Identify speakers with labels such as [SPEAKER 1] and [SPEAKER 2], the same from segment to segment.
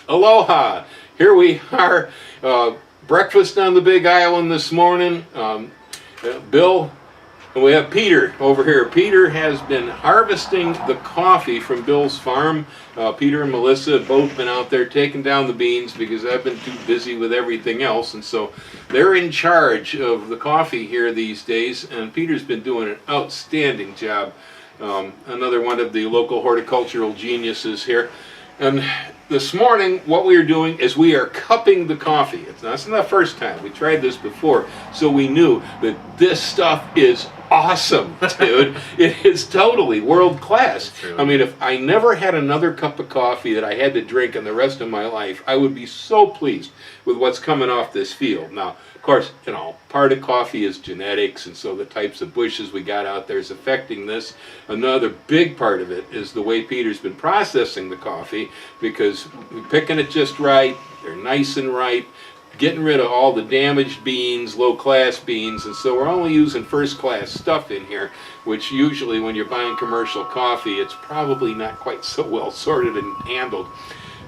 [SPEAKER 1] Aloha! Here we are, breakfast on the Big Island this morning. Bill, and we have Peter over here. Peter has been harvesting the coffee from Bill's farm. Peter and Melissa have both been out there taking down the beans because I've been too busy with everything else, and so they're in charge of the coffee here these days, and Peter's been doing an outstanding job. Another one of the local horticultural geniuses here. And this morning, what we are doing is we are cupping the coffee. It's not the first time. We tried this before, so we knew that this stuff is awesome, dude. It is totally world class. I mean, if I never had another cup of coffee that I had to drink in the rest of my life, I would be so pleased with what's coming off this field. Now, of course, you know, part of coffee is genetics, and so the types of bushes we got out there is affecting this. Another big part of it is the way Peter's been processing the coffee, because we're picking it just right, they're nice and ripe, getting rid of all the damaged beans, low-class beans, and so we're only using first-class stuff in here, which usually when you're buying commercial coffee, it's probably not quite so well sorted and handled.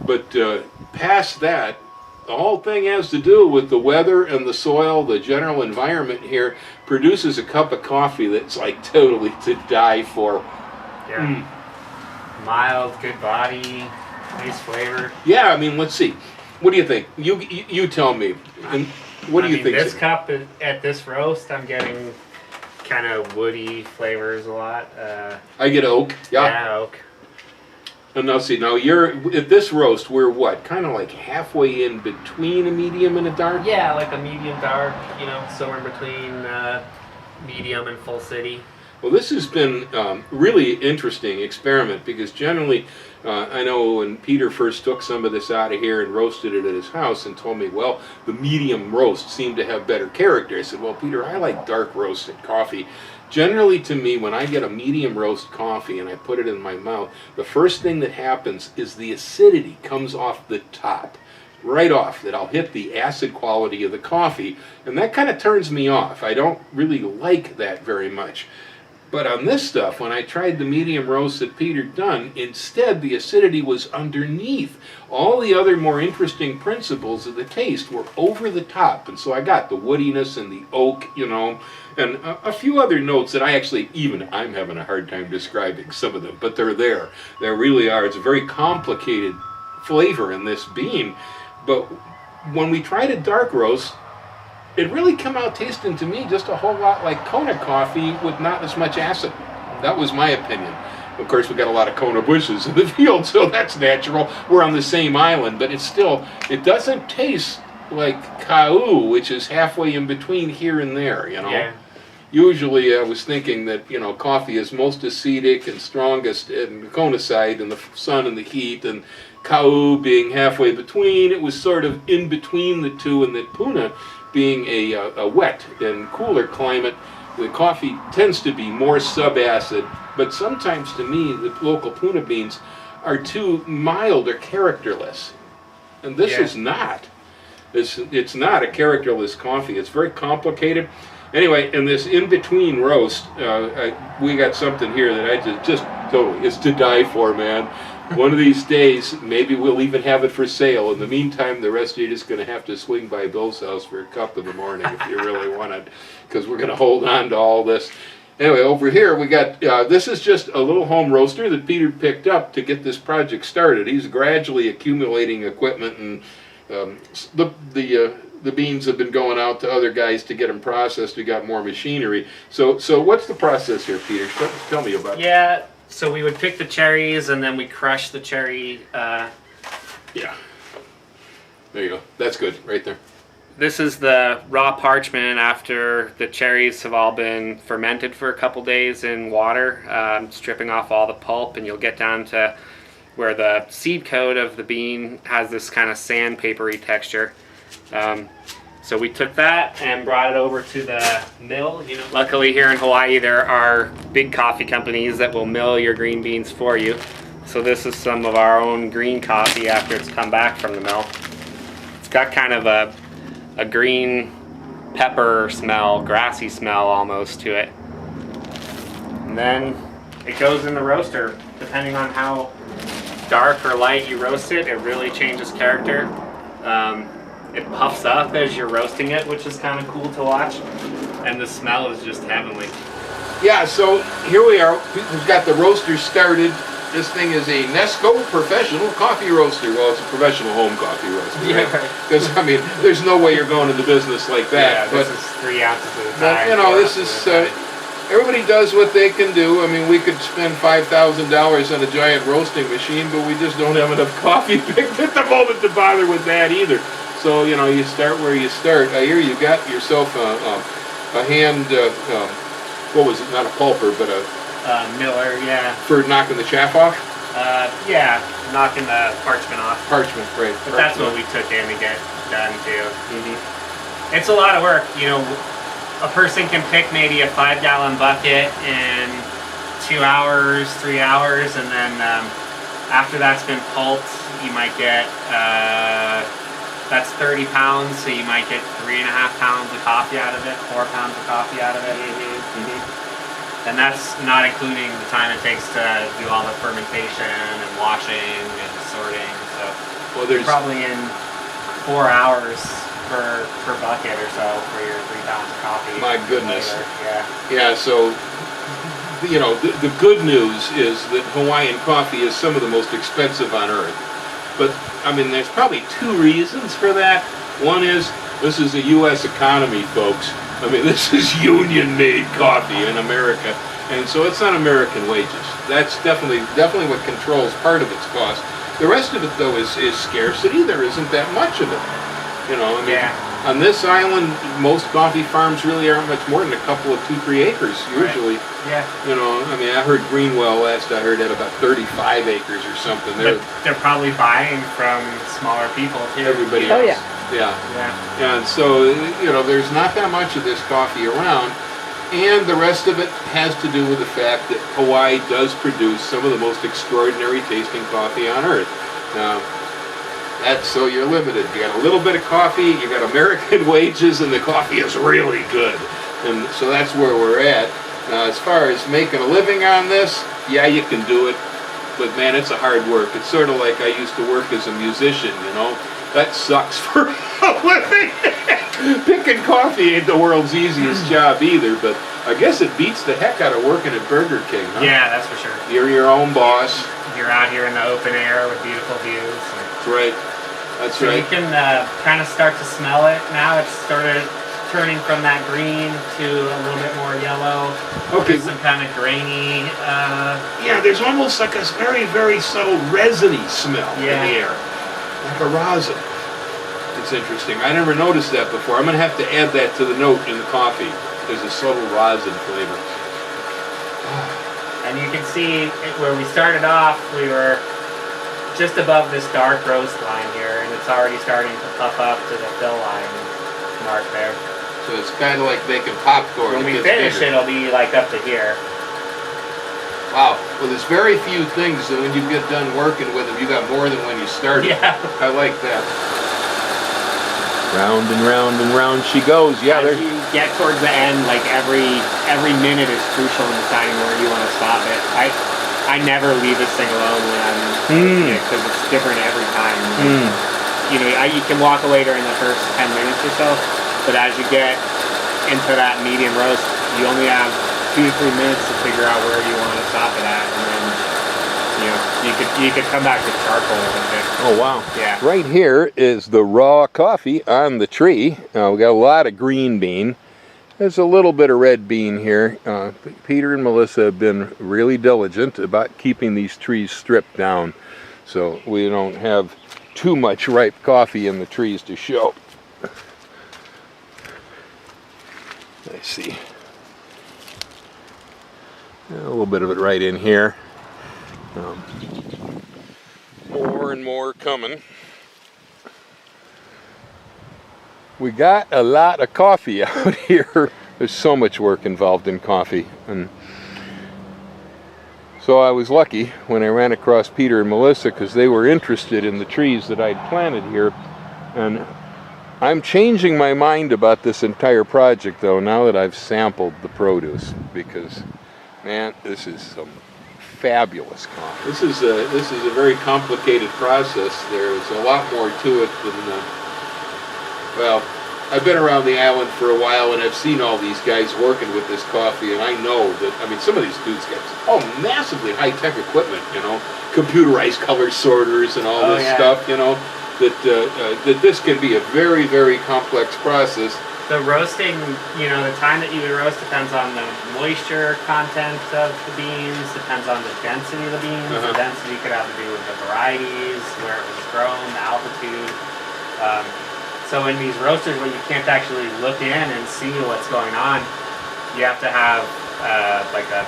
[SPEAKER 1] But past that, the whole thing has to do with the weather and the soil, the general environment here produces a cup of coffee that's like totally to die for.
[SPEAKER 2] Yeah. Mild, good body, nice flavor.
[SPEAKER 1] Yeah, I mean, let's see. What do you think? You tell me. And what do you think?
[SPEAKER 2] This cup at this roast, I'm getting kind of woody flavors a lot.
[SPEAKER 1] I get oak.
[SPEAKER 2] Yeah, oak.
[SPEAKER 1] And now see, now you're at this roast. We're what? Kind of like halfway in between a medium and a dark.
[SPEAKER 2] Yeah, like a medium dark. You know, somewhere in between medium and full city.
[SPEAKER 1] Well, this has been really interesting experiment, because generally, I know when Peter first took some of this out of here and roasted it at his house and told me, well, the medium roast seemed to have better character. I said, well, Peter, I like dark roasted coffee. Generally, to me, when I get a medium roast coffee and I put it in my mouth, the first thing that happens is the acidity comes off the top. Right off, that I'll hit the acid quality of the coffee, and that kind of turns me off. I don't really like that very much. But on this stuff, when I tried the medium roast that Peter done, instead the acidity was underneath. All the other more interesting principles of the taste were over the top, and so I got the woodiness and the oak, you know, and a few other notes that I'm having a hard time describing some of them, but they're there. There really are. It's a very complicated flavor in this bean, but when we tried a dark roast, it really came out tasting to me just a whole lot like Kona coffee with not as much acid. That was my opinion. Of course, we got a lot of Kona bushes in the field, so that's natural. We're on the same island, but it doesn't taste like Kau, which is halfway in between here and there, you know.
[SPEAKER 2] Yeah.
[SPEAKER 1] Usually I was thinking that, you know, coffee is most acidic and strongest in the Kona side and the sun and the heat, and Kau being halfway between. It was sort of in between the two, and that Puna being a wet and cooler climate, the coffee tends to be more subacid, but sometimes to me the local Puna beans are too mild or characterless. And this is not. It's not a characterless coffee. It's very complicated. Anyway, in this in-between roast, we got something here that I just totally, it's to die for, man. One of these days, maybe we'll even have it for sale. In the meantime, the rest of you are just going to have to swing by Bill's house for a cup in the morning if you really want it, because we're going to hold on to all this. Anyway, over here we got, this is just a little home roaster that Peter picked up to get this project started. He's gradually accumulating equipment, and the beans have been going out to other guys to get them processed. We got more machinery. So what's the process here, Peter? Tell me about it.
[SPEAKER 2] Yeah. So we would pick the cherries, and then we crush the cherry.
[SPEAKER 1] Yeah. There you go. That's good, right there.
[SPEAKER 2] This is the raw parchment after the cherries have all been fermented for a couple days in water, stripping off all the pulp, and you'll get down to where the seed coat of the bean has this kind of sandpapery texture. So we took that and brought it over to the mill. You know, luckily here in Hawaii there are big coffee companies that will mill your green beans for you. So this is some of our own green coffee after it's come back from the mill. It's got kind of a green pepper smell, grassy smell almost to it. And then it goes in the roaster depending on how dark or light you roast it, it really changes character. It puffs up as you're roasting it, which is kind of cool to watch. And the smell is just heavenly.
[SPEAKER 1] Yeah, so here we are. We've got the roaster started. This thing is a Nesco professional coffee roaster. Well, it's a professional home coffee roaster, right? Because, I mean, there's no way you're going into business like that.
[SPEAKER 2] Yeah, this is 3 ounces at a time.
[SPEAKER 1] You know, this is, everybody does what they can do. I mean, we could spend $5,000 on a giant roasting machine, but we just don't have enough coffee picked at the moment to bother with that either. So, you know, you start where you start. I hear you got yourself a hand, what was it, not a pulper, but a...
[SPEAKER 2] Miller, yeah.
[SPEAKER 1] For knocking the chaff off?
[SPEAKER 2] Yeah, knocking the parchment off.
[SPEAKER 1] Parchment, right.
[SPEAKER 2] But that's what we took in to get done too. It's a lot of work. You know, a person can pick maybe a 5-gallon bucket in 2 hours, 3 hours, and then after that's been pulped, you might get, that's 30 pounds, so you might get 3.5 pounds of coffee out of it, 4 pounds of coffee out of it. And that's not including the time it takes to do all the fermentation and washing and sorting. So
[SPEAKER 1] well, there's
[SPEAKER 2] probably in 4 hours per bucket or so for your 3 pounds of coffee.
[SPEAKER 1] My goodness.
[SPEAKER 2] Yeah.
[SPEAKER 1] Yeah, so, you know, the good news is that Hawaiian coffee is some of the most expensive on earth. But, I mean, there's probably 2 reasons for that. One is, this is a U.S. economy, folks. I mean, this is union-made coffee in America, and so it's on American wages. That's definitely what controls part of its cost. The rest of it, though, is scarcity. There isn't that much of it. You know, I mean, on this island, most coffee farms really aren't much more than a couple of 2-3 acres, usually.
[SPEAKER 2] Right. Yeah.
[SPEAKER 1] You know, I mean, I heard Greenwell last I heard had about 35 acres or something.
[SPEAKER 2] They're probably buying from smaller people, too.
[SPEAKER 1] Everybody else.
[SPEAKER 3] Oh, yeah.
[SPEAKER 1] Yeah. And so, you know, there's not that much of this coffee around. And the rest of it has to do with the fact that Hawaii does produce some of the most extraordinary tasting coffee on earth. Now, so you're limited. You got a little bit of coffee, you got American wages, and the coffee is really good. And so that's where we're at. Now, as far as making a living on this, yeah, you can do it. But man, it's a hard work. It's sort of like I used to work as a musician, you know. That sucks for a living. Picking coffee ain't the world's easiest job either, but I guess it beats the heck out of working at Burger King, huh?
[SPEAKER 2] Yeah, that's for sure.
[SPEAKER 1] You're your own boss.
[SPEAKER 2] You're out here in the open air with beautiful views.
[SPEAKER 1] That's right. That's
[SPEAKER 2] so
[SPEAKER 1] right.
[SPEAKER 2] You can kind of start to smell it now. It's started turning from that green to a little bit more yellow.
[SPEAKER 1] Okay.
[SPEAKER 2] Some kind of grainy.
[SPEAKER 1] Yeah, there's almost like a very, very subtle resiny smell in
[SPEAKER 2] Yeah.
[SPEAKER 1] the air. Like a rosin. It's interesting. I never noticed that before. I'm going to have to add that to the note in the coffee. There's a subtle rosin flavor.
[SPEAKER 2] And you can see where we started off, we were just above this dark roast line here, and it's already starting to puff up to the fill line mark there.
[SPEAKER 1] So it's kind of like making popcorn.
[SPEAKER 2] When we
[SPEAKER 1] It gets
[SPEAKER 2] finish,
[SPEAKER 1] bigger.
[SPEAKER 2] it'll be like up to here.
[SPEAKER 1] Wow. Well, there's very few things that when you get done working with them, you got more than when you started.
[SPEAKER 2] Yeah.
[SPEAKER 1] I like that. Round and round she goes. Yeah,
[SPEAKER 2] As you get towards the end, like every minute is crucial in deciding where you want to stop it. I never leave this thing alone when I'm because it's different every time. You know, you can walk away during the first 10 minutes or so, but as you get into that medium roast, you only have 2 to 3 minutes to figure out where you want to stop it at, and then you could come back with charcoal with it.
[SPEAKER 1] Oh wow.
[SPEAKER 2] Yeah.
[SPEAKER 1] Right here is the raw coffee on the tree. We got a lot of green bean. There's a little bit of red bean here. Peter and Melissa have been really diligent about keeping these trees stripped down so we don't have too much ripe coffee in the trees to show. Let's see. A little bit of it right in here. More and more coming. We got a lot of coffee out here. There's so much work involved in coffee. And so I was lucky when I ran across Peter and Melissa because they were interested in the trees that I'd planted here. And I'm changing my mind about this entire project though now that I've sampled the produce because man, this is some fabulous coffee. This is a very complicated process. There's a lot more to it than well. I've been around the island for a while, and I've seen all these guys working with this coffee, and I know that, I mean, some of these dudes got massively high-tech equipment, you know, computerized color sorters and all this stuff, you know, that this can be a very, very complex process.
[SPEAKER 2] The roasting, you know, the time that you would roast depends on the moisture content of the beans, depends on the density of the beans. The density could have to do with the varieties, where it was grown, the altitude. So in these roasters where you can't actually look in and see what's going on, you have to have like a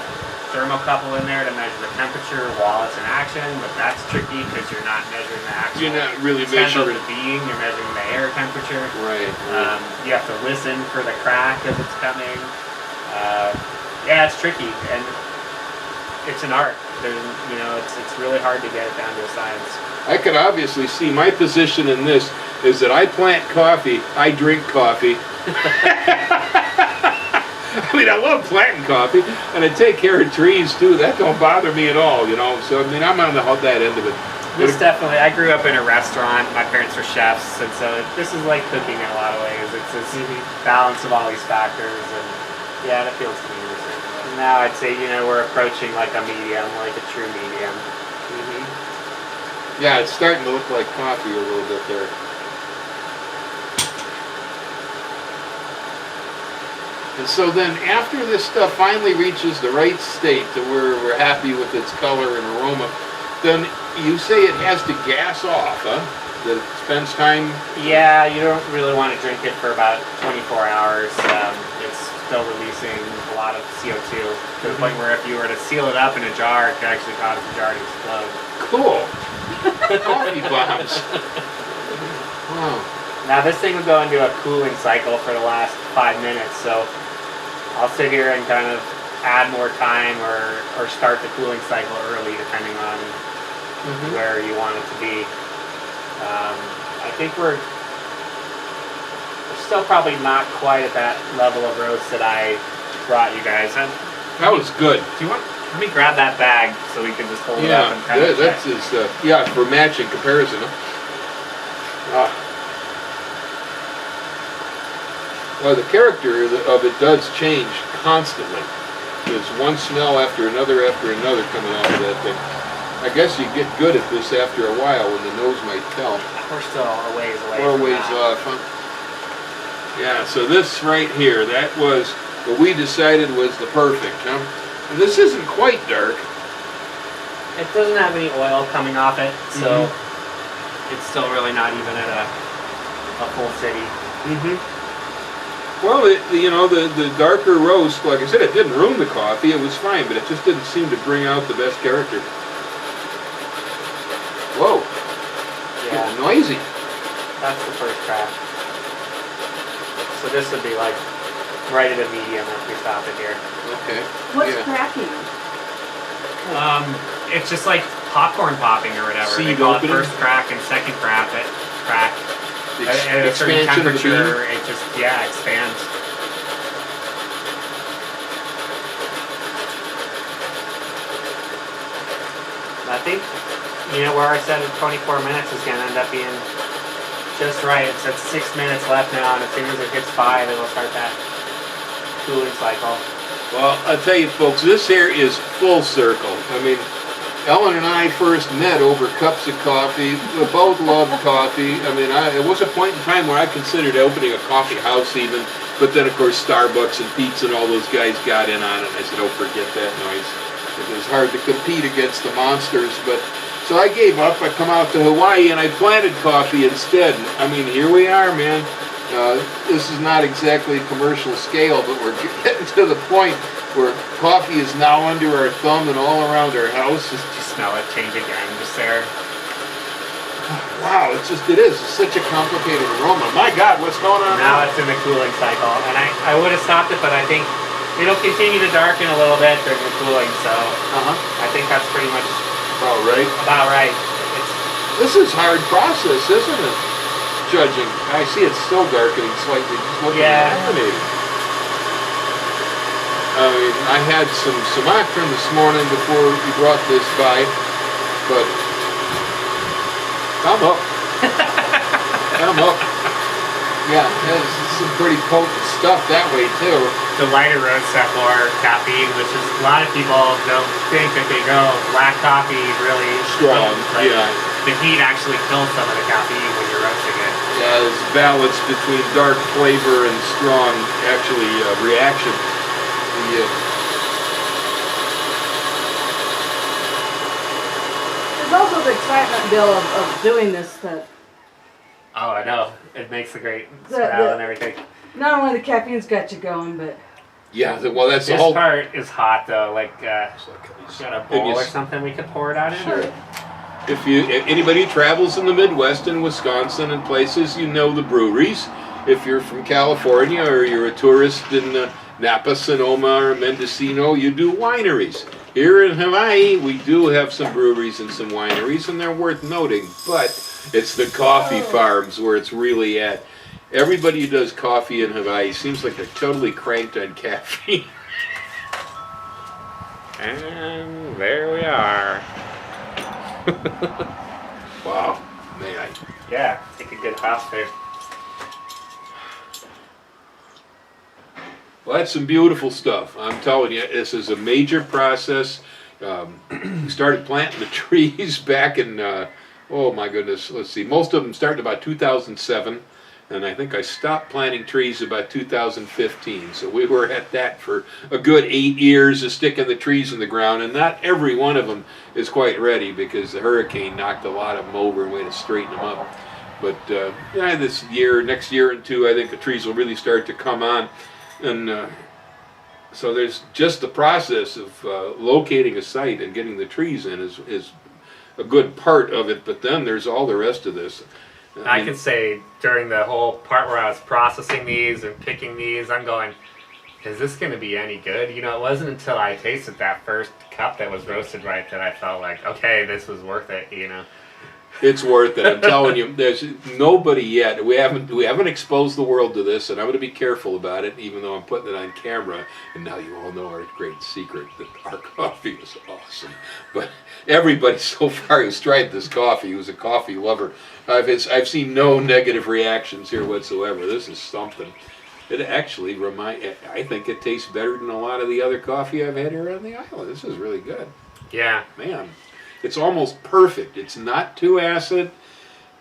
[SPEAKER 2] thermocouple in there to measure the temperature while it's in action, but that's tricky because you're not measuring the actual
[SPEAKER 1] You're not really
[SPEAKER 2] temp
[SPEAKER 1] measuring
[SPEAKER 2] of the bean, you're measuring the air temperature.
[SPEAKER 1] Right.
[SPEAKER 2] You have to listen for the crack as it's coming. Yeah, it's tricky, and it's an art. You know, it's really hard to get it down to a science.
[SPEAKER 1] I can obviously see my position in this is that I plant coffee, I drink coffee. I mean, I love planting coffee, and I take care of trees too. That don't bother me at all, you know. So I mean, I'm on that end of it.
[SPEAKER 2] This definitely. I grew up in a restaurant. My parents were chefs, and so this is like cooking in a lot of ways. It's this balance of all these factors, and yeah, it appeals to me. Now I'd say, you know, we're approaching like a medium, like a true medium.
[SPEAKER 1] Yeah, it's starting to look like coffee a little bit there. And so then after this stuff finally reaches the right state to where we're happy with its color and aroma, then you say it has to gas off, huh? That it spends time...
[SPEAKER 2] Yeah, you don't really want to drink it for about 24 hours. It's still releasing a lot of CO2 to the point where if you were to seal it up in a jar, it could actually cause the jar to explode.
[SPEAKER 1] Cool. Coffee bombs. Wow.
[SPEAKER 2] Now this thing will go into a cooling cycle for the last 5 minutes, so I'll sit here and kind of add more time or start the cooling cycle early depending on where you want it to be. I think we're still probably not quite at that level of roast that I brought you guys.
[SPEAKER 1] That was good.
[SPEAKER 2] Do you want? Let me grab that bag so we can just hold it up and kind of check.
[SPEAKER 1] Yeah, for matching comparison. Huh? Well, the character of it does change constantly. There's one smell after another coming out of that thing. I guess you get good at this after a while when the nose might tell.
[SPEAKER 2] We're still a ways away.
[SPEAKER 1] We're a ways off, huh? Yeah, so this right here, that was what we decided was the perfect, huh? And this isn't quite dark.
[SPEAKER 2] It doesn't have any oil coming off it, so it's still really not even at a full city.
[SPEAKER 1] Well, the darker roast, like I said, it didn't ruin the coffee. It was fine, but it just didn't seem to bring out the best character. Whoa.
[SPEAKER 2] Yeah.
[SPEAKER 1] It's noisy.
[SPEAKER 2] That's the first crack. So this would be like right at a medium if we stop it here.
[SPEAKER 1] Okay.
[SPEAKER 3] What's cracking?
[SPEAKER 2] It's just like popcorn popping or whatever.
[SPEAKER 1] Seed
[SPEAKER 2] they call
[SPEAKER 1] opening?
[SPEAKER 2] it first crack and second crack. At a certain
[SPEAKER 1] Expansion of the
[SPEAKER 2] temperature,
[SPEAKER 1] bean?
[SPEAKER 2] it just expands. I think, where I said 24 minutes is going to end up being just right. It's at 6 minutes left now, and as soon as it hits 5, it'll start that cooling cycle.
[SPEAKER 1] Well, I'll tell you folks, this here is full circle. I mean, Ellen and I first met over cups of coffee. We both loved coffee. I mean, it was a point in time where I considered opening a coffee house even, but then of course Starbucks and Pete's and all those guys got in on it. I said, oh, forget that noise. It was hard to compete against the monsters, but so I gave up. I come out to Hawaii and I planted coffee instead. I mean, here we are, man. This is not exactly commercial scale, but we're getting to the point where coffee is now under our thumb and all around our house.
[SPEAKER 2] You smell it change again, just there.
[SPEAKER 1] Wow, it is. It's such a complicated aroma. My God, what's going on
[SPEAKER 2] now? It's in the cooling cycle, and I would have stopped it, but I think it'll continue to darken a little bit during the cooling, so I think that's pretty much about right.
[SPEAKER 1] This is hard process, isn't it? Judging. I see it's still darkening slightly. Just looking at it. I mean, I had some Sumatran this morning before you brought this by, but come up. Come up. Yeah, that's some pretty potent stuff that way too.
[SPEAKER 2] The lighter roasts have more caffeine, which is a lot of people don't think that they go. Black coffee really
[SPEAKER 1] Strong,
[SPEAKER 2] but
[SPEAKER 1] yeah.
[SPEAKER 2] The heat actually kills some of the caffeine when you're roasting it.
[SPEAKER 1] Yeah, there's balance between dark flavor and strong, actually, reaction. Yeah.
[SPEAKER 3] There's also the excitement, Bill, of doing this that
[SPEAKER 2] Oh, I know. It makes a great
[SPEAKER 3] The-
[SPEAKER 2] smell
[SPEAKER 3] the-
[SPEAKER 2] and everything.
[SPEAKER 3] not only the caffeine's got you going, but
[SPEAKER 1] Yeah, well, that's the
[SPEAKER 2] This
[SPEAKER 1] whole.
[SPEAKER 2] part is hot though. Like, got a
[SPEAKER 1] If
[SPEAKER 2] bowl
[SPEAKER 1] you
[SPEAKER 2] or
[SPEAKER 1] s-
[SPEAKER 2] something we could pour it out in?
[SPEAKER 1] Sure. If anybody travels in the Midwest and Wisconsin and places, you know the breweries. If you're from California or you're a tourist in Napa, Sonoma, or Mendocino, you do wineries. Here in Hawaii, we do have some breweries and some wineries, and they're worth noting. But it's the coffee farms where it's really at. Everybody who does coffee in Hawaii seems like they're totally cranked on caffeine.
[SPEAKER 2] And there we are.
[SPEAKER 1] Wow, man.
[SPEAKER 2] Yeah, take a good house there.
[SPEAKER 1] Well, that's some beautiful stuff. I'm telling you, this is a major process. We started planting the trees back in, oh my goodness, let's see, most of them started about 2007, and I think I stopped planting trees about 2015. So we were at that for a good 8 years of sticking the trees in the ground, and not every one of them is quite ready because the hurricane knocked a lot of them over and we had to straighten them up. But yeah, this year, next year and two, I think the trees will really start to come on. And so there's just the process of locating a site and getting the trees in is a good part of it, but then there's all the rest of this.
[SPEAKER 2] I can say during the whole part where I was processing these and picking these, I'm going, is this going to be any good? You know, it wasn't until I tasted that first cup that was roasted right that I felt like, okay, this was worth it, you know.
[SPEAKER 1] It's worth it. I'm telling you, there's nobody yet. We haven't exposed the world to this, and I'm going to be careful about it, even though I'm putting it on camera. And now you all know our great secret that our coffee is awesome. But everybody so far who's tried this coffee, who's a coffee lover, I've seen no negative reactions here whatsoever. This is something. It actually I think it tastes better than a lot of the other coffee I've had here on the island. This is really good.
[SPEAKER 2] Yeah.
[SPEAKER 1] Man, it's almost perfect. It's not too acid.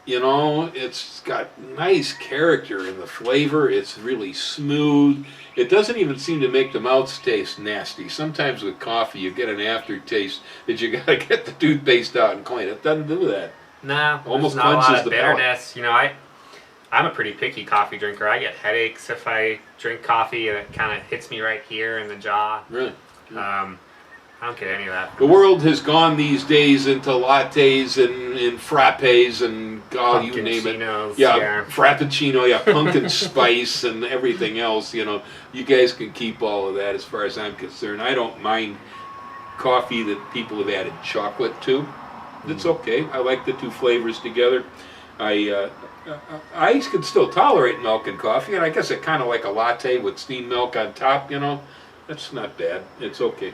[SPEAKER 1] You know, it's got nice character in the flavor. It's really smooth. It doesn't even seem to make the mouth taste nasty. Sometimes with coffee, you get an aftertaste that you gotta get the toothpaste out and clean. It doesn't do that.
[SPEAKER 2] No,
[SPEAKER 1] Almost
[SPEAKER 2] there's not a lot
[SPEAKER 1] cleanses
[SPEAKER 2] of
[SPEAKER 1] the palate.
[SPEAKER 2] bitterness. You know, I'm a pretty picky coffee drinker. I get headaches if I drink coffee, and it kind of hits me right here in the jaw.
[SPEAKER 1] Really.
[SPEAKER 2] I don't get any of that.
[SPEAKER 1] The world has gone these days into lattes and frappes and God, you name it.
[SPEAKER 2] Pumpkincinos,
[SPEAKER 1] Yeah, frappuccino, yeah, pumpkin spice and everything else. You know, you guys can keep all of that as far as I'm concerned. I don't mind coffee that people have added chocolate to. It's okay. I like the two flavors together. I can still tolerate milk and coffee, and I guess I kind of like a latte with steamed milk on top. You know, that's not bad. It's okay.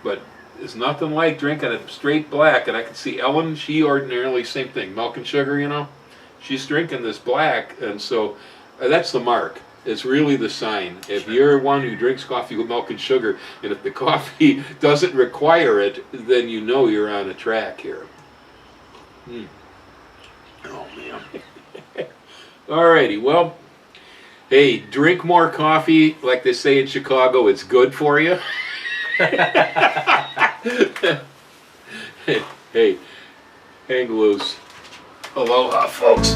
[SPEAKER 1] But it's nothing like drinking it straight black. And I can see Ellen, she ordinarily, same thing, milk and sugar, you know. She's drinking this black, and so that's the mark. It's really the sign. If you're one who drinks coffee with milk and sugar, and if the coffee doesn't require it, then you know you're on a track here. Oh, man. Alrighty, well, hey, drink more coffee. Like they say in Chicago, it's good for you. Hey, hang loose. Aloha, folks.